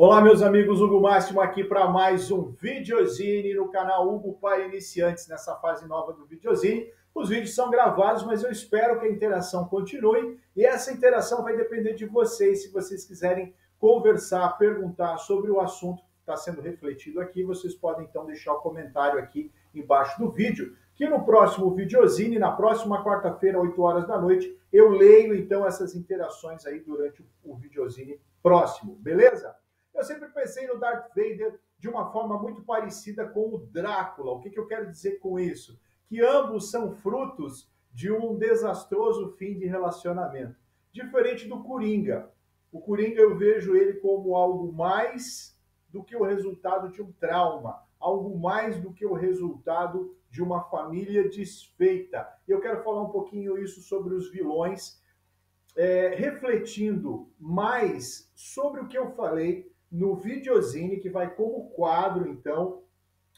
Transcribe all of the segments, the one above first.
Olá, meus amigos, Hugo Máximo aqui para mais um Videozine no canal Hugo para Iniciantes, nessa fase nova do Videozine. Os vídeos são gravados, mas eu espero que a interação continue e essa interação vai depender de vocês. Se vocês quiserem conversar, perguntar sobre o assunto que está sendo refletido aqui, vocês podem então deixar o comentário aqui embaixo do vídeo, que no próximo Videozine, na próxima quarta-feira, 8 horas da noite, eu leio então essas interações aí durante o Videozine próximo, beleza? Eu sempre pensei no Darth Vader de uma forma muito parecida com o Drácula. O que eu quero dizer com isso? Que ambos são frutos de um desastroso fim de relacionamento. Diferente do Coringa. O Coringa eu vejo ele como algo mais do que o resultado de um trauma, algo mais do que o resultado de uma família desfeita. E eu quero falar um pouquinho isso sobre os vilões, refletindo mais sobre o que eu falei no Videozine, que vai como quadro, então,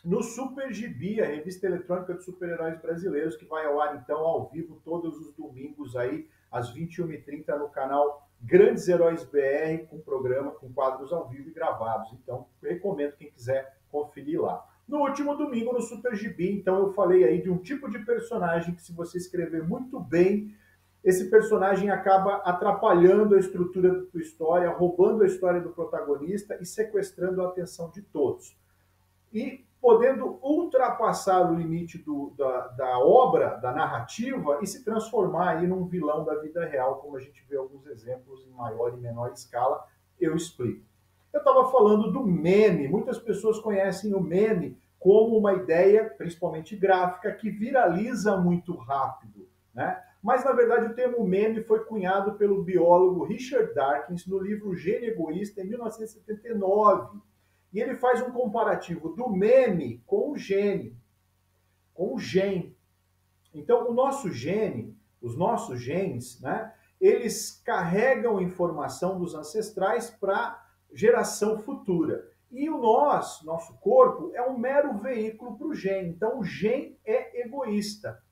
no Super Gibi, a revista eletrônica de super-heróis brasileiros, que vai ao ar, então, ao vivo, todos os domingos, aí, às 21h30, no canal Grandes Heróis BR, com programa, com quadros ao vivo e gravados. Então, eu recomendo quem quiser conferir lá. No último domingo, no Super Gibi, então, eu falei aí de um tipo de personagem que, se você escrever muito bem, esse personagem acaba atrapalhando a estrutura da história, roubando a história do protagonista e sequestrando a atenção de todos. E podendo ultrapassar o limite da obra, da narrativa, e se transformar aí num vilão da vida real, como a gente vê alguns exemplos em maior e menor escala, eu explico. Eu estava falando do meme. Muitas pessoas conhecem o meme como uma ideia, principalmente gráfica, que viraliza muito rápido, né? Mas, na verdade, o termo meme foi cunhado pelo biólogo Richard Dawkins no livro Gênio Egoísta, em 1979. E ele faz um comparativo do meme com o gene, com o gen. Então, o nosso gene, os nossos genes, né, eles carregam informação dos ancestrais para geração futura. E o nosso corpo, é um mero veículo para o gene. Então, o gene é egoísta.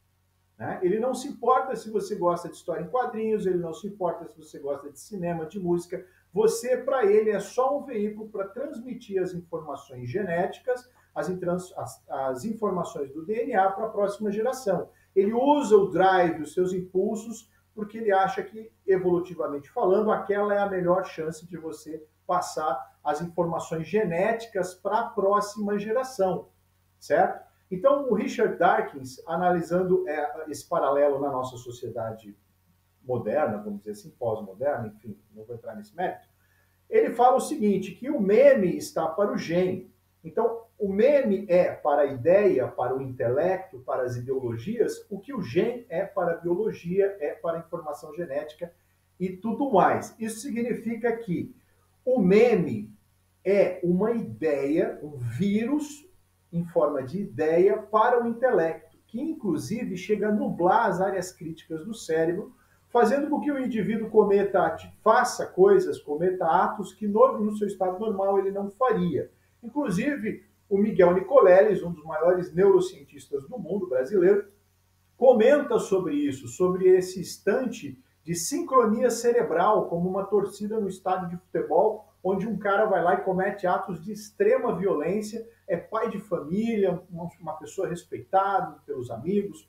Né? Ele não se importa se você gosta de história em quadrinhos, ele não se importa se você gosta de cinema, de música. Você, para ele, é só um veículo para transmitir as informações genéticas, as informações do DNA para a próxima geração. Ele usa o drive, os seus impulsos, porque ele acha que, evolutivamente falando, aquela é a melhor chance de você passar as informações genéticas para a próxima geração, certo? Então, o Richard Dawkins, analisando esse paralelo na nossa sociedade moderna, vamos dizer assim, pós-moderna, enfim, não vou entrar nesse mérito, ele fala o seguinte, que o meme está para o gene. Então, o meme é para a ideia, para o intelecto, para as ideologias, o que o gene é para a biologia, é para a informação genética e tudo mais. Isso significa que o meme é uma ideia, um vírus em forma de ideia para o intelecto, que inclusive chega a nublar as áreas críticas do cérebro, fazendo com que o indivíduo faça coisas, cometa atos que no seu estado normal ele não faria. Inclusive, o Miguel Nicoleles, um dos maiores neurocientistas do mundo brasileiro, comenta sobre isso, sobre esse instante de sincronia cerebral, como uma torcida no estádio de futebol, onde um cara vai lá e comete atos de extrema violência, é pai de família, uma pessoa respeitada pelos amigos,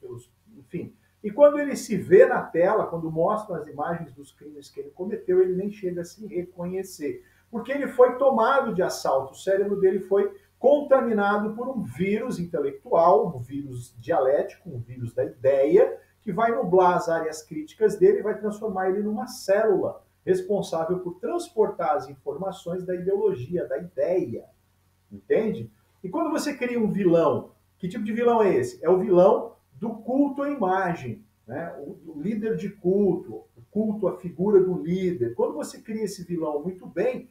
enfim. E quando ele se vê na tela, quando mostram as imagens dos crimes que ele cometeu, ele nem chega a se reconhecer, porque ele foi tomado de assalto, o cérebro dele foi contaminado por um vírus intelectual, um vírus dialético, um vírus da ideia, que vai nublar as áreas críticas dele e vai transformar ele numa célula responsável por transportar as informações da ideologia, da ideia. Entende? E quando você cria um vilão, que tipo de vilão é esse? É o vilão do culto à imagem, né? O líder de culto, o culto à figura do líder. Quando você cria esse vilão muito bem,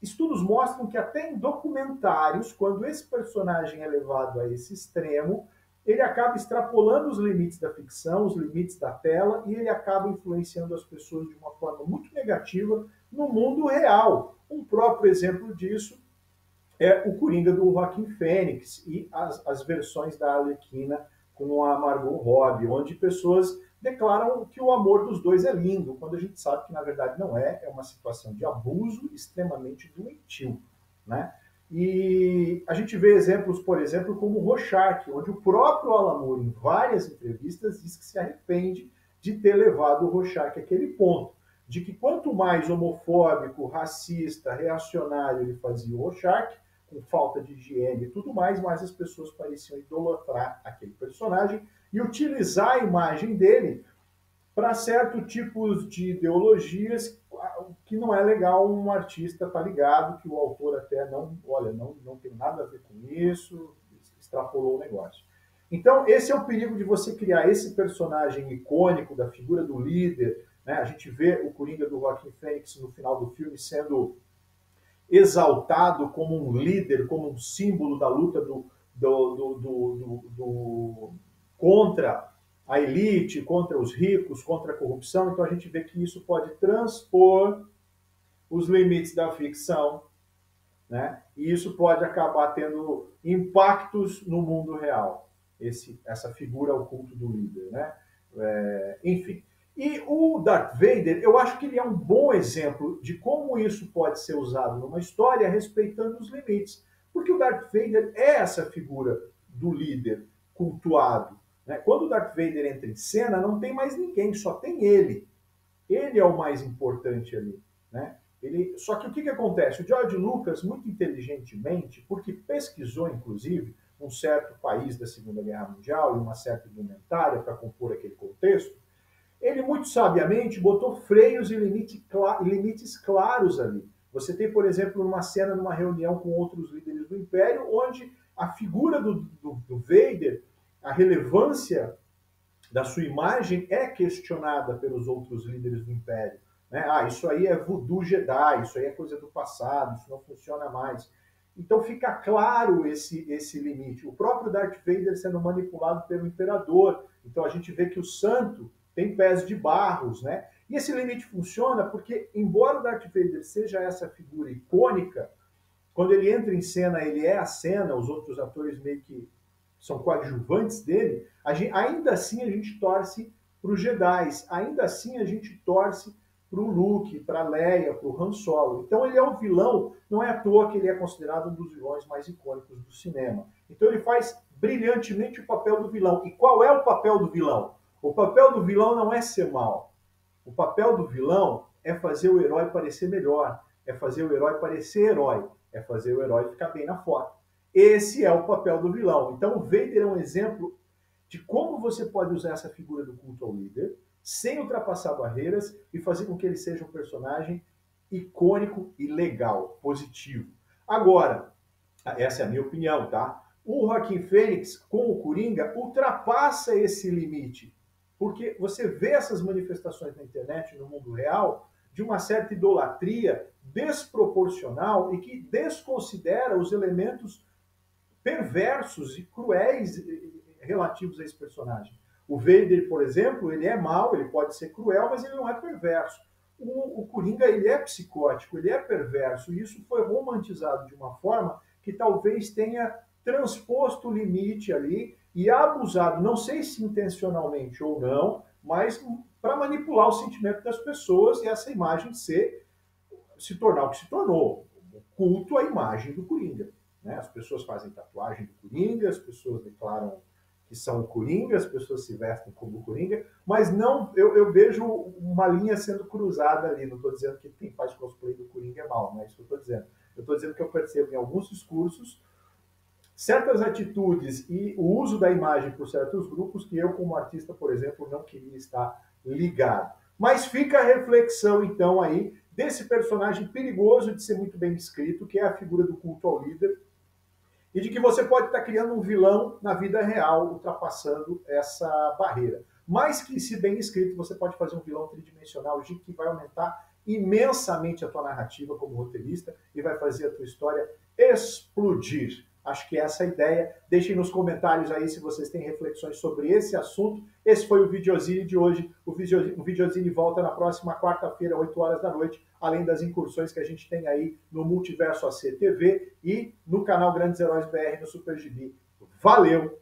estudos mostram que até em documentários, quando esse personagem é levado a esse extremo, ele acaba extrapolando os limites da ficção, os limites da tela, e ele acaba influenciando as pessoas de uma forma muito negativa no mundo real. Um próprio exemplo disso é o Coringa do Joaquin Phoenix e as versões da Arlequina com a Margot Robbie, onde pessoas declaram que o amor dos dois é lindo, quando a gente sabe que na verdade não é, é uma situação de abuso extremamente doentio, né? E a gente vê exemplos, por exemplo, como o Rorschach, onde o próprio Alan Moore, em várias entrevistas, diz que se arrepende de ter levado o Rorschach àquele ponto, de que quanto mais homofóbico, racista, reacionário ele fazia o Rorschach, com falta de higiene e tudo mais as pessoas pareciam idolatrar aquele personagem e utilizar a imagem dele para certos tipos de ideologias que não é legal um artista estar ligado, que o autor até não, olha, não tem nada a ver com isso, extrapolou o negócio. Então, esse é o perigo de você criar esse personagem icônico da figura do líder, né? A gente vê o Coringa do Joaquin Phoenix no final do filme sendo exaltado como um líder, como um símbolo da luta contra a elite, contra os ricos, contra a corrupção. Então a gente vê que isso pode transpor os limites da ficção, né? E isso pode acabar tendo impactos no mundo real. Essa figura oculta do líder, né? Enfim. E o Darth Vader, eu acho que ele é um bom exemplo de como isso pode ser usado numa história respeitando os limites. Porque o Darth Vader é essa figura do líder cultuado, né? Quando o Darth Vader entra em cena, não tem mais ninguém, só tem ele. Ele é o mais importante ali, né? Só que o que acontece? O George Lucas, muito inteligentemente, porque pesquisou, inclusive, um certo país da Segunda Guerra Mundial e uma certa indumentária para compor aquele contexto, ele muito sabiamente botou freios e limites claros ali. Você tem, por exemplo, uma cena numa reunião com outros líderes do Império, onde a figura do Vader, a relevância da sua imagem é questionada pelos outros líderes do Império. Né? Isso aí é voodoo Jedi, isso aí é coisa do passado, isso não funciona mais. Então fica claro esse limite. O próprio Darth Vader sendo manipulado pelo Imperador. Então a gente vê que o santo tem pés de barros, né? E esse limite funciona porque, embora o Darth Vader seja essa figura icônica, quando ele entra em cena, ele é a cena, os outros atores meio que são coadjuvantes dele, ainda assim a gente torce para os Jedi, ainda assim a gente torce para o Luke, para a Leia, para o Han Solo. Então ele é um vilão, não é à toa que ele é considerado um dos vilões mais icônicos do cinema. Então ele faz brilhantemente o papel do vilão. E qual é o papel do vilão? O papel do vilão não é ser mal. O papel do vilão é fazer o herói parecer melhor, é fazer o herói parecer herói, é fazer o herói ficar bem na foto. Esse é o papel do vilão. Então o Vader é um exemplo de como você pode usar essa figura do culto ao líder sem ultrapassar barreiras e fazer com que ele seja um personagem icônico e legal, positivo. Agora, essa é a minha opinião, tá? O Joaquin Phoenix com o Coringa ultrapassa esse limite, porque você vê essas manifestações na internet, no mundo real, de uma certa idolatria desproporcional e que desconsidera os elementos perversos e cruéis relativos a esse personagem. O Vader, por exemplo, ele é mau, ele pode ser cruel, mas ele não é perverso. O Coringa, ele é psicótico, ele é perverso, e isso foi romantizado de uma forma que talvez tenha transposto o limite ali e abusado, não sei se intencionalmente ou não, mas para manipular o sentimento das pessoas e essa imagem se tornar o que se tornou, o culto à imagem do Coringa. Né? As pessoas fazem tatuagem do Coringa, as pessoas declaram que são o Coringa, as pessoas se vestem como o Coringa, mas não, eu vejo uma linha sendo cruzada ali. Não estou dizendo que quem faz cosplay do Coringa é mal, não é isso que eu estou dizendo. Eu estou dizendo que eu percebo em alguns discursos certas atitudes e o uso da imagem por certos grupos que eu, como artista, por exemplo, não queria estar ligado. Mas fica a reflexão, então, aí, desse personagem perigoso de ser muito bem descrito, que é a figura do culto ao líder, e de que você pode estar criando um vilão na vida real, ultrapassando essa barreira. Mas que, se bem escrito, você pode fazer um vilão tridimensional que vai aumentar imensamente a tua narrativa como roteirista e vai fazer a tua história explodir. Acho que essa é a ideia. Deixem nos comentários aí se vocês têm reflexões sobre esse assunto. Esse foi o Videozine de hoje. O Videozine volta na próxima quarta-feira, 8 horas da noite, além das incursões que a gente tem aí no Multiverso AC TV e no canal Grandes Heróis BR no Super Gibi. Valeu!